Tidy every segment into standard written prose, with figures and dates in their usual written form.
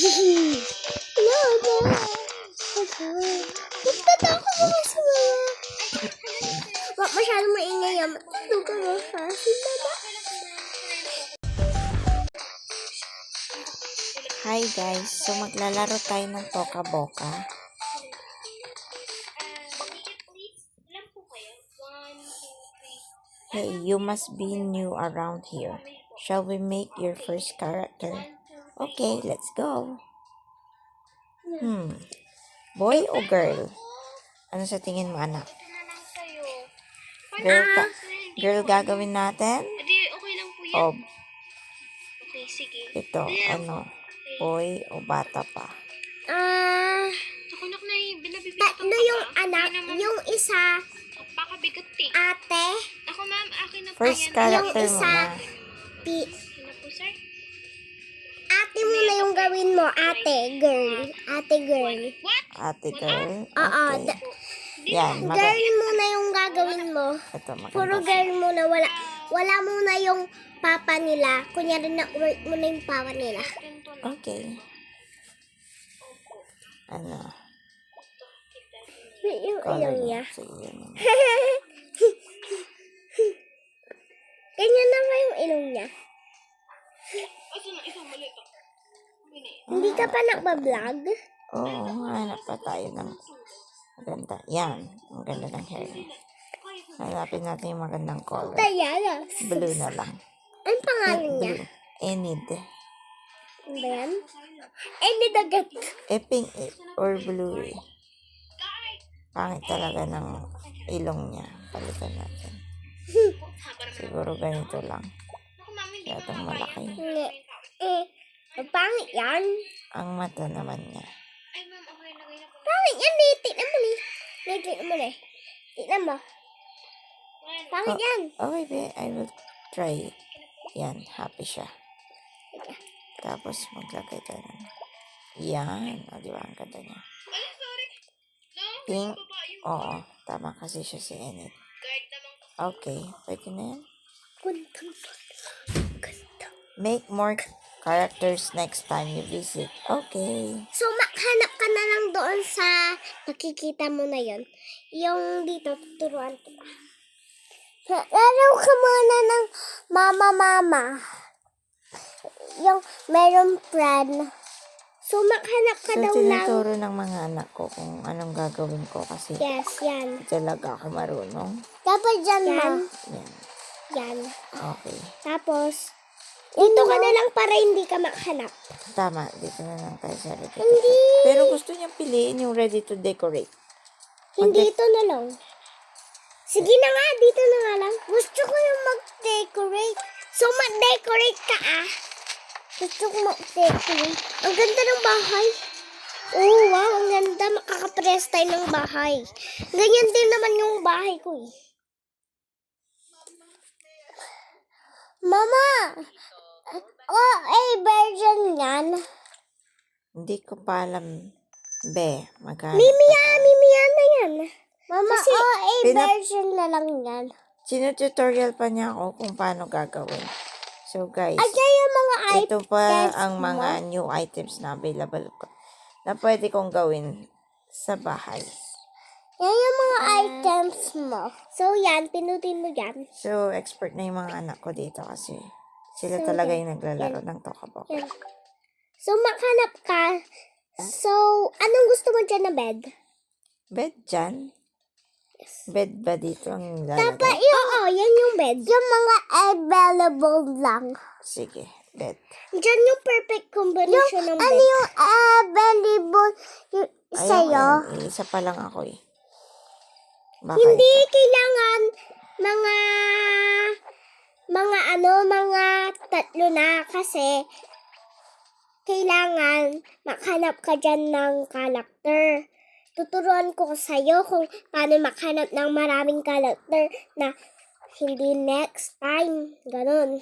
Mama! Nagtatakot ako sa mama. Wag masyado maingay yan. Matulog ka mo fast. Mama. Hi guys, so maglalaro tayo ng Toca Boca. Hey, you must be new around here. Shall we make your first character? Okay, let's go. Boy o girl? Ano sa tingin mo, anak? Girl gagawin natin? Okay lang po yan. O Okay, sige. ito, ano? Boy o bata pa? Ako nak na binabibigat Tatlo yung anak. Yung isa, Pakabigat eh. ate. Ako ma'am, akin na po First yan. character Yung mo isa, na. Ano po sir? Ate muna yung gawin mo. Ate, girl. Ate, girl. What? Ate girl? Oo. Okay. Yan, Girl muna yung gagawin mo. Ito, Puro maganda. girl muna. Wala muna yung papa nila. Kunyari na work muna yung papa nila. Okay. Ano? Yung Color ilaw niya. niya. Sige, yan naman. Ganyan naman yung ilong niya. Hindi ka pa nagbablog? Oo, hanap pa tayo ng maganda. Yan, ang ganda ng hair. Hanapin natin yung magandang color. Kaya, Blue na lang. anong pangalan niya? Blue. Enid. Ano ba yan? Any dagat. Pink or blue eh. Pangit talaga ng ilong niya. Palitan natin. Siguro ganito lang. Yatang malaki. Pangit yan. Ang mata naman niya. Ay ma'am, okay lagay na po. Pangit yan eh. Tignan mo eh. Tignan mo eh. Tignan mo. Pangit yan. Okay, be. I will try it. Yan, happy siya. Tapos maglagay tayo ng... Yan. O, di ba? Ang ganda niya. Ay, sorry. No? Pink. Baba yung Oo. Tama kasi siya si Enid. guard naman. Okay. Pwede na yan. Ganda. Make more characters next time you visit. Okay. So, hanap ka na lang doon sa nakikita mo na yon. Yung dito, tuturuan kita. Laro ka muna ng mama. Yung meron plan. So, maghanap ka So, daw ng... tinuturo ng mga anak ko kung anong gagawin ko kasi Yes, yan. talaga ako marunong. Dapat dyan, Yan. Yan. Okay. Tapos, dito ka na lang para hindi ka maghanap. Tama. Dito na lang tayo sa ready to Hindi. decorate. Pero gusto niyang piliin yung ready to decorate. Hindi ito na lang. Sige na nga, dito na nga lang. Gusto ko yung mag-decorate. So, mag-decorate ka Gusto ko mag-decorate. Ang ganda ng bahay. Oh, wow, ang ganda. Makakapress tayo ng bahay. Ganyan din naman yung bahay ko Mama! Version yan. Hindi ko pa alam. Be, magkano? Mimiya na yan. Mama, Kasi, version na lang yan. Sino-tutorial pa niya ako kung paano gagawin. So guys, Ayan yung mga ito pa items ang mo. mga new items na available ko na pwede kong gawin sa bahay. Yan yung mga items mo. So, yan. Pinutin mo yan. So, expert na yung mga anak ko dito kasi sila So, talaga yung naglalaro ng Toca Boca. Yan. So, maghanap ka. So, anong gusto mo dyan na bed? Bed dyan? Bed ba dito ang Dapat lalagay? Oo, yan yung bed. Yung mga available lang. Sige, bed. Diyan yung perfect combination ng bed. Ano yung available Ayaw, isa pa lang ako eh. Baka Hindi ito. kailangan mga tatlo na kasi kailangan makhanap ka dyan ng character. Tuturuan ko sa'yo kung paano makhanap ng maraming character na hindi next time. Ganon.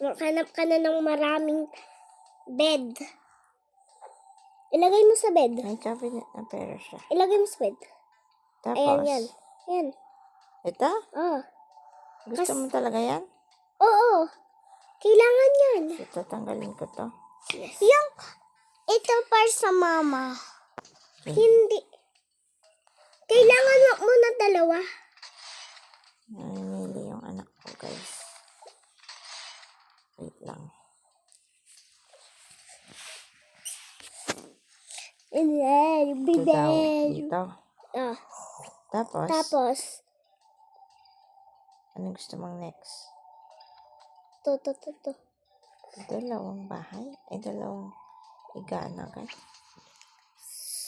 Makhanap ka na ng maraming bed. Ilagay mo sa bed. May cabinet na pera siya. Ilagay mo sa bed. Tapos, Ayan, yan. Yan. ito? Oh. Gusto mo talaga yan? Oo. Kailangan yan. So, tatanggalin ko to. Yung, ito para sa mama. Okay. Hindi. Kailangan mo muna dalawa. Namimili yung anak ko, guys. Wait lang. And then, Ito daw, dito. Ah, Tapos, tapos, ano gusto mong next? to. Dalawang bahay? Ay, dalawang higaan agad.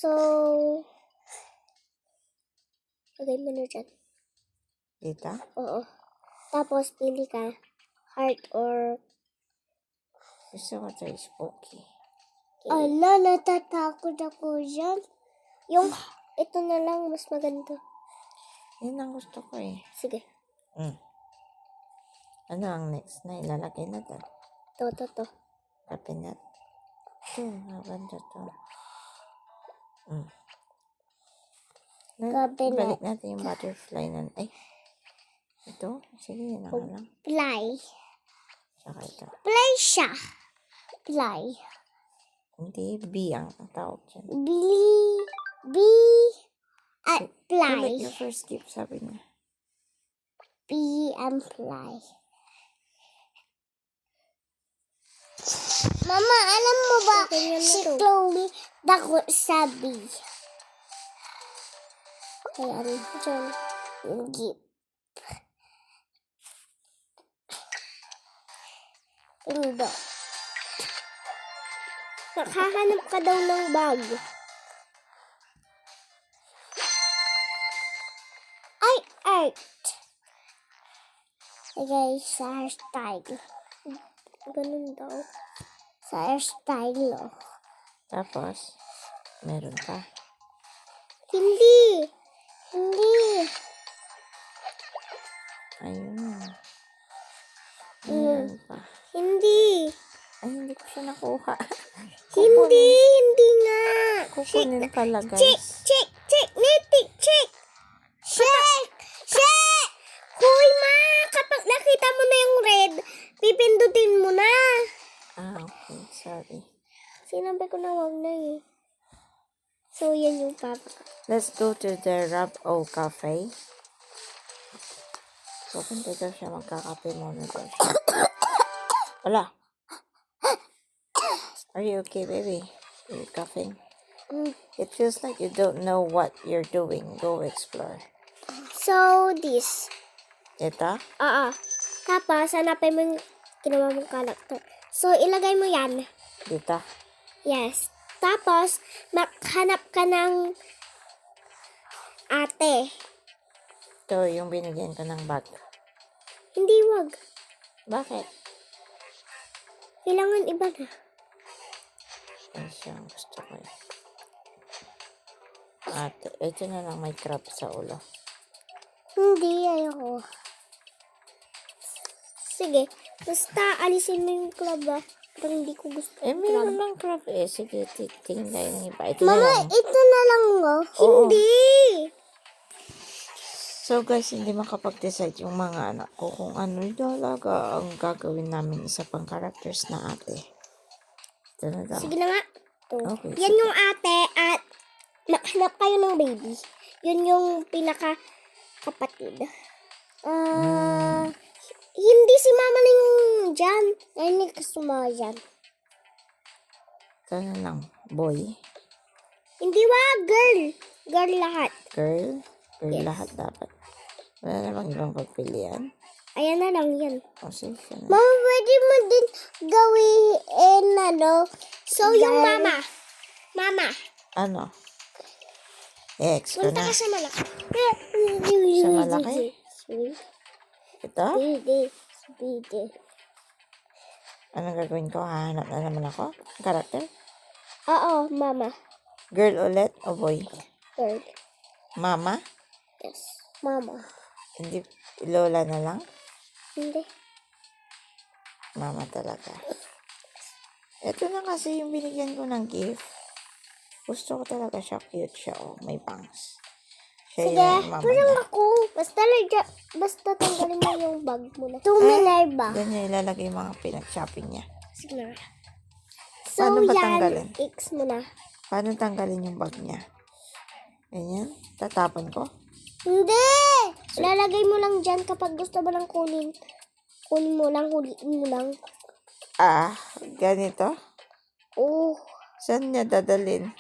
So, lagay mo na dyan. Dito? Oo. Tapos, pili ka. Heart or... Gusto ko ito is spooky. Ala, natatakot ako dyan. Yung, ito na lang, mas maganda. Yun ang gusto ko eh. Sige. Ano ang next na ilalagay natin? To. Cabinet. Ito, maganda to. Cabinet. Balik natin yung butterfly na. Ay, ito? Sige, yun na nga lang. Fly. Tsaka ito. Fly siya. Fly. Hindi, B ang tawag dyan. Fly. Ulit yung first gift, sabi niya. B and fly. Mama, alam mo ba, si Chloe dako sabi. Ayan, dyan. Yung gift. Hindi. Nakahanap ka daw ng bag. Ay, art. Lagay sa hairstyle. Ganun daw. Sa hairstyle, oh. Tapos, meron pa. Hindi. Ayun. Meron pa. Hindi. Ay, hindi ko siya nakuha. Hindi nga. Kukunin pala, guys. Check. Hoy, ma! Kapag nakita mo na yung red, pipindutin mo na. Ah, okay. Sorry. Sinabi ko na wag na eh. So, yan yung papa ko. Let's go to the Rab O Cafe. Pupunta daw siya, magkakape muna daw siya. Wala. Are you okay, baby? You're coughing. It feels like you don't know what you're doing. Go explore. So, this. Ito? Tapos, hanapin mo yung ginawa mong character. So, ilagay mo yan. Dito? Yes. Tapos, hanap ka ng ate. Ito yung binigyan ko ng bag. Hindi, wag. Bakit? Kailangan iba na. Yan siya ang gusto ko eh. At ito na lang may crab sa ulo. Hindi, ayoko. Sige, basta alisin mo yung club ah. Parang hindi ko gusto. Eh, meron lang crab eh. Sige, tingin tayo ng iba. Ito na Mama, lang. ito na lang oh. Oo. Hindi. So guys, hindi makapag-decide yung mga anak ko kung ano talaga ang gagawin namin sa pang-characters na ate. Ito na daw. Sige na nga. Ito. Okay, Yan yung ate at hanap kayo ng baby. Yun yung pinaka-kapatid. Hindi si mama na yung dyan. Hindi ka sumama dyan. Ito na lang. Boy. Hindi girl. Girl lahat. Girl. Girl Yes. lahat dapat. Wala namang ibang pagpilian. Ayan na lang yan. O sige na. Mama, pwede mo din gawin So, yung mama. Ano? X ko Punta na. ka sa malaki. Sa malaki? Ito? Bide. Anong gagawin ko? Hahanap na naman ako? Character? Oo, mama. Girl ulit o boy? Girl. Mama? Yes. Mama. Hindi, lola na lang? Hindi. Mama talaga. Ito na kasi yung binigyan ko ng gift. Gusto ko talaga siya. Cute siya. Oh, may bangs. Siya Sige, yung mama parang niya. ako. Basta tanggalin mo yung bag mo na. Minerva. Ganyan ilalagay yung mga pinag-shopping niya. Sige na. So, Paano ba yan. tanggalin? X mo na. Paano tanggalin yung bag niya? Ganyan? Tatapon ko? Hindi! Lalagay mo lang dyan kapag gusto mo lang kunin. Kunin mo lang, huliin mo lang. Ah, ganito? Oh. Saan niya dadalhin?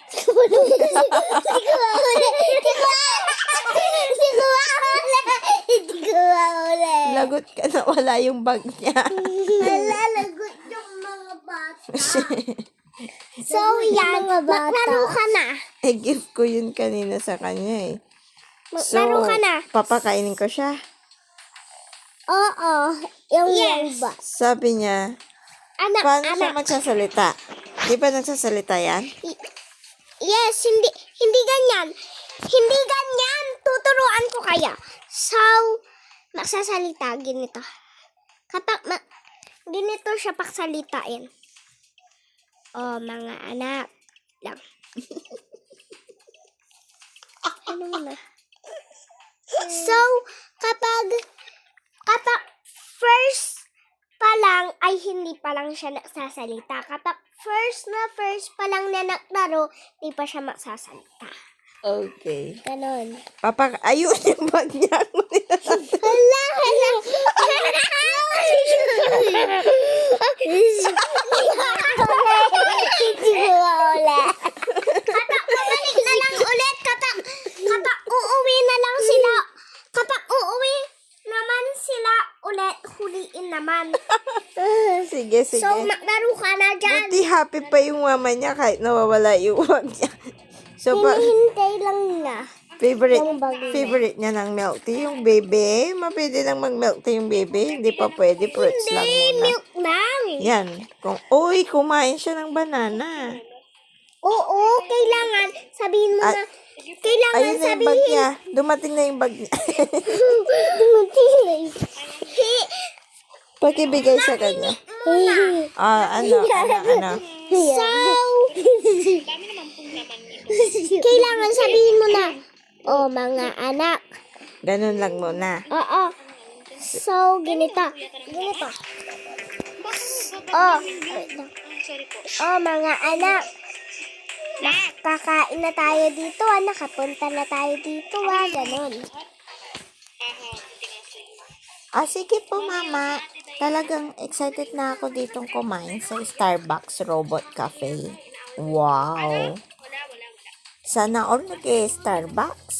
Hindi ko mahuli. Lagot ka na wala yung bag niya. Malalagot yung mga bata. So, yan. Maglaro ka na. Gift ko yun kanina sa kanya eh. Maglaro ka na. Papakainin ko siya. Oo. Yung iba. Sabi niya, Anak, paano siya anak. magsasalita? Di ba nagsasalita yan? Yes, hindi ganyan. Hindi ganyan. Tuturuan ko kaya. So, magsasalita, ganito. Kapag ganito siya paksalitain. O, mga anak. Lang. Ano mo na? So, kapag first pa lang, ay hindi pa lang siya nagsasalita. Kapag first pa lang na naglaro, hindi pa siya magsasalita. Okay. Ganon. Ayun yung bag niya. Hala, hala. Hindi ko maula. Kapag bumalik na lang ulit, kapag uuwi na lang sila, kapag uuwi naman sila ulit, huliin naman. Sige, sige. So, maglaro ka na dyan. Buti happy pa yung mama niya kahit nawawala yung bag niya. So, Hinihintay lang na. favorite Yung bag niya. favorite niya ng milk tea, yung bebe. Mapwede lang mag-milk tea yung bebe. Hindi pa pwede, fruits lang muna. Milk lang. Yan. Uy, kumain siya ng banana. Oo, kailangan sabihin mo Ah, na. Kailangan Ayun na yung bag sabihin. niya. Dumating na yung bag niya. Pakibigay sa kanya. Ano. So, kailangan sabihin mo na. Oh, mga anak. Ganun lang muna. Oo. So, ganito. Oh, wait lang. Sorry po. Oh, mga anak. Kakain na tayo dito, nakapunta na tayo dito, ganon. Sige po, mama. Talagang excited na ako ditong kumain sa Starbucks Robot Cafe. Wow. Sana all nag-Starbucks.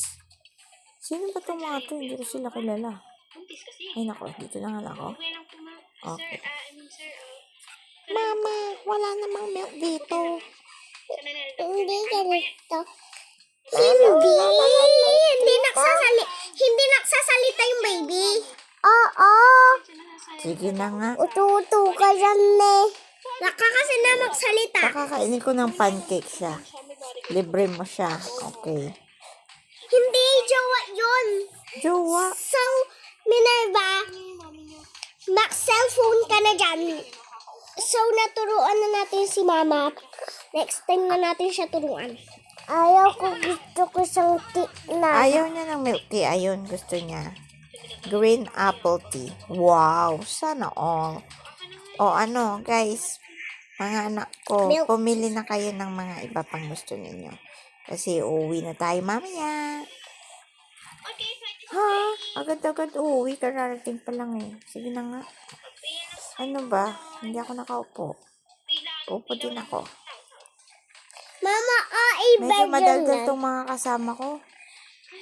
Sino ba itong mga to? Hindi ko sila kilala. Buntis kasi. Ay, nako. Dito na nga lang ako. Okay lang po, ma'am. Okay. Sir, Mama, wala namang milk dito. Hindi ganito. Hindi nagsasalita yung baby. Oo. Sige na nga. Utu-utu ka dyan, Nakakasi na magsalita. Pakakainin ko ng pancake siya. Libre mo siya. Okay. Hindi, jowa yun. Jowa. So, Minerva, mag-cellphone ka na dyan. So, naturuan na natin si Mama. Next time na natin siya turuan. Ayaw ko, gusto ko siyang na. Ayaw niya ng milk tea. Ayun, gusto niya. Green apple tea. Wow, sana all. O ano, guys, mga anak ko, Milk. pumili na kayo ng mga iba pang gusto ninyo. Kasi uuwi na tayo mamaya. Okay, fine. Ha? Agad-agad uuwi, kararating pa lang eh. Sige na nga. Ano ba? Hindi ako nakaupo. Upo din ako. Mama, Medyo madaldal tong mga kasama ko.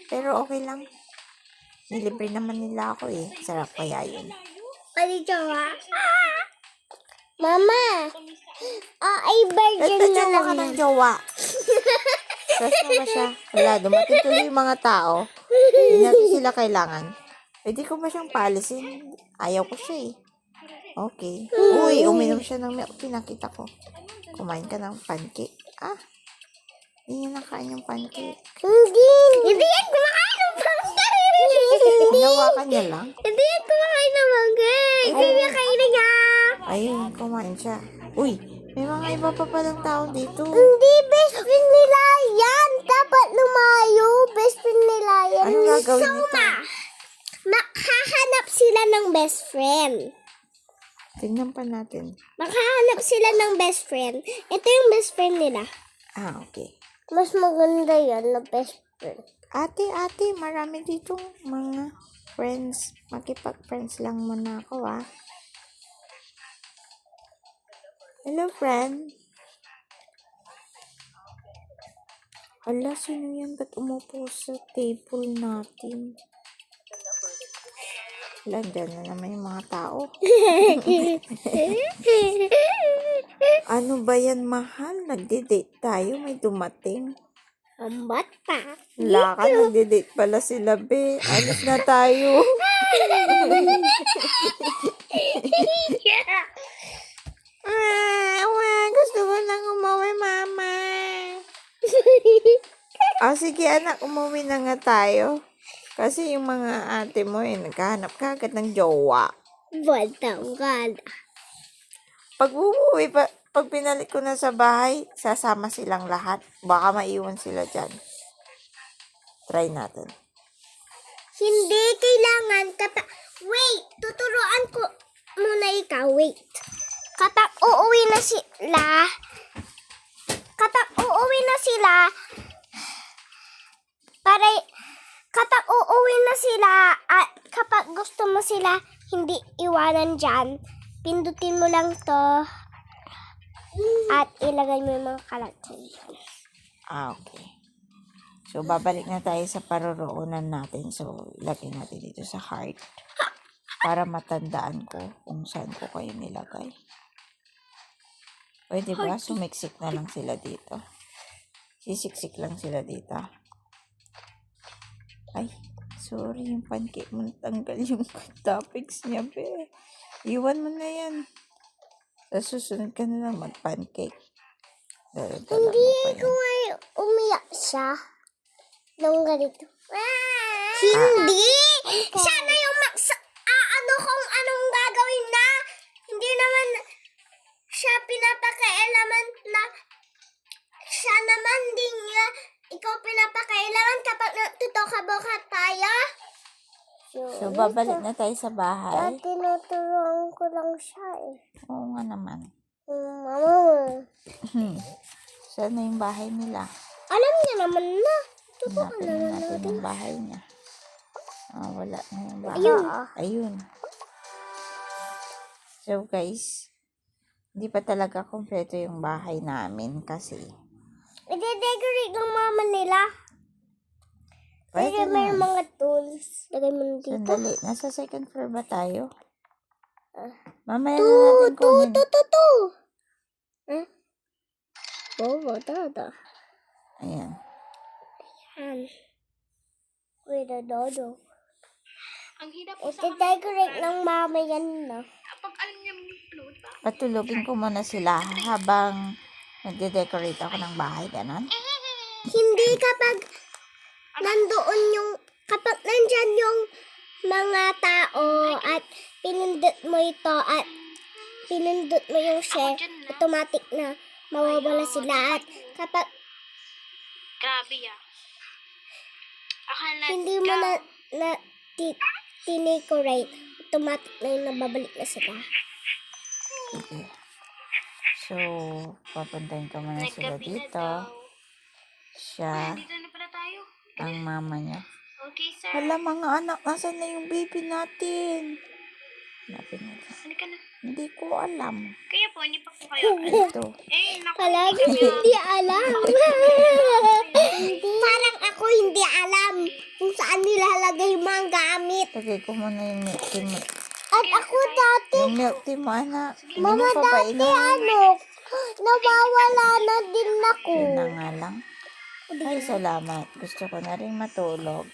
Pero okay lang. Nilibre naman nila ako eh. Sarap kaya yun. Ano jowa? Mama, virgin na Jowa lang ka yan. ng jowa. Stress na ba siya? Wala, dumating tuloy yung mga tao. Hindi natin sila kailangan. Pwede ko ba siyang paalisin? Ayaw ko siya eh. Okay. Uy, uminom siya ng milk tea. Nakita ko. Kumain ka ng pancake. Hindi niya nakain yung pancake. Hindi yan kumakain ng pancake. Hinawakan niya lang. Hindi yan kumakain ng pancake. Hindi niya kainin niya. Ayun, kumain siya. Uy, may mga iba pa palang tao dito. Hindi, best friend nila yan. Dapat lumayo. Best friend nila yan. Ano gagawin nito? Makhahanap sila ng best friend. Tingnan pa natin. Makahanap sila ng best friend. Ito yung best friend nila. Ah, okay. Mas maganda yan na best friend. Ate, marami ditong mga friends. Makipag-friends lang muna ako, ah. Hello, friend. Ala, sino yan? Ba't umupo sa table natin? Wala, dyan na naman yung mga tao. Ano ba yan, mahal? Nagde-date tayo, may dumating. Ang bata. Wala ka, nagde-date pala sila, be. Alis na tayo. Gusto ko lang umuwi, mama. Sige anak, umuwi na nga tayo. Kasi yung mga ate mo, naghahanap ka agad ng jowa. Batang gala. Pag pinalik ko na sa bahay, sasama silang lahat. Baka maiwan sila dyan. Try natin. Hindi kailangan wait, tuturuan ko muna ikaw. Wait. Kapag uuwi na sila, at kapag gusto mo sila hindi iwanan dyan, pindutin mo lang to at ilagay mo yung mga kalat. Okay. So, babalik na tayo sa paroroonan natin. So, ilagay natin dito sa heart. Para matandaan ko kung saan ko kayo nilagay. Pwede ba? Sumiksik na lang sila dito. Sisiksik lang sila dito. Ay, sorry. Yung pancake mo natanggal yung toppings niya, be. Iwan mo na yan. Sa susunod ka na lang mag-pancake. Hindi ko ay umiyak siya. Nung ganito. Hindi! Siya na yung kung anong gagawin na. Hindi naman siya pinapakailaman na siya naman din niya ikaw pinapakailaman kapag natutoka-boka tayo. So, babalik na tayo sa bahay. Tinuturuan ko lang siya eh. Oo nga naman. Mama. Saan na yung bahay nila? Alam niya naman na. Hanapin na natin yung bahay niya. Wala na yung bahay. Ayun. So guys, hindi pa talaga kompleto yung bahay namin kasi I-decorate ng mama nila. pwede Lagay mo yung na. mga tools. Lagay mo dito. Sandali, nasa second floor ba tayo? Mamaya na natin kunin. Huh? Dada. Ayan. Yan. Wait, a dodo. Ang hirap po sa I-decorate ng mama yan na. kapag alam niya yung upload ba? Patulogin ko muna sila habang nagde-decorate ako ng bahay, ganon. Hindi kapag kapag nandyan yung mga tao at pinindot mo ito at pinindot mo yung share, automatic na mawawala sila at kapag Grabe ya. Let's hindi mo na tinecorate, automatic na yung nababalik na sila. Sige. So, papuntahin ko muna sila Naggabi na dito. daw. Siya, Dito na pala tayo. ang mama niya. Okay, sir. Hala mga anak, nasan na yung baby natin? Hanapin natin. Halika na. Hindi ko alam. Kaya po, hindi pa po kayo. Ito. Naku. Palagi hindi alam. Parang ako hindi alam kung saan nilalagay yung mga gamit. Lagay ko muna yung milk tea mo. At ako dati, Yung milk tea mo, anak. Hindi mama mo pa ba dati inom? nawawala na din ako. Yun na nga lang. Ay, salamat. Gusto ko na rin matulog.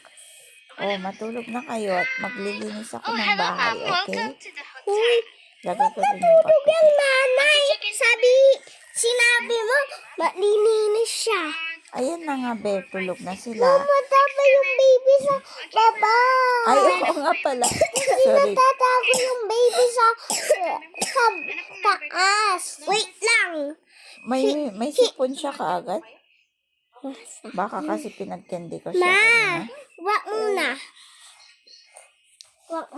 Matulog na kayo at maglilinis ako ng bahay, okay? Welcome to the hotel. Lagay ko rin yung papel. Yung nanay, sinabi mo, malilinis siya. Ayan na nga, be. Tulog na sila. Matapa yung baby sa baba. Ay, oo nga pala. Sorry. Natatago yung baby sa taas. Wait lang. May sipon siya kaagad. Baka kasi pinagkandi ko siya kanina. Wag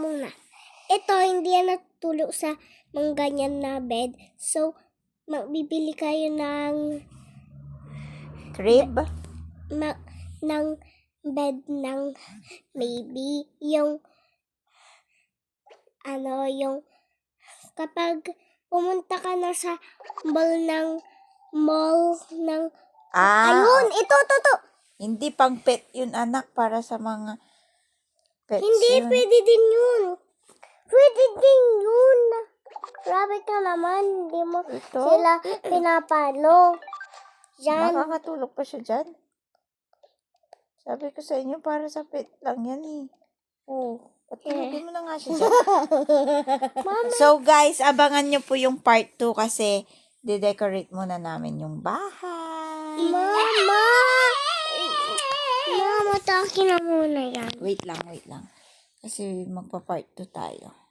muna. Ito, hindi yan natulog sa ganyan na bed. So, magbibili kayo ng Crib? ng bed ng maybe yung yung kapag pumunta ka na sa mall ng ayun, ito. Hindi pang pet yun, anak, para sa mga pets Hindi, yun. pwede din yun. Pwede din yun. Grabe ka naman, hindi mo Ito? sila pinapalo. Yan. Makakatulog pa siya dyan. Sabi ko sa inyo, para sa pet lang yan eh. Oh, patulogin mo na nga siya dyan. So guys, abangan nyo po yung part 2 kasi de-decorate muna namin yung bahay. Mama, takin na muna yan. Wait lang. Kasi magpa-part 2 tayo.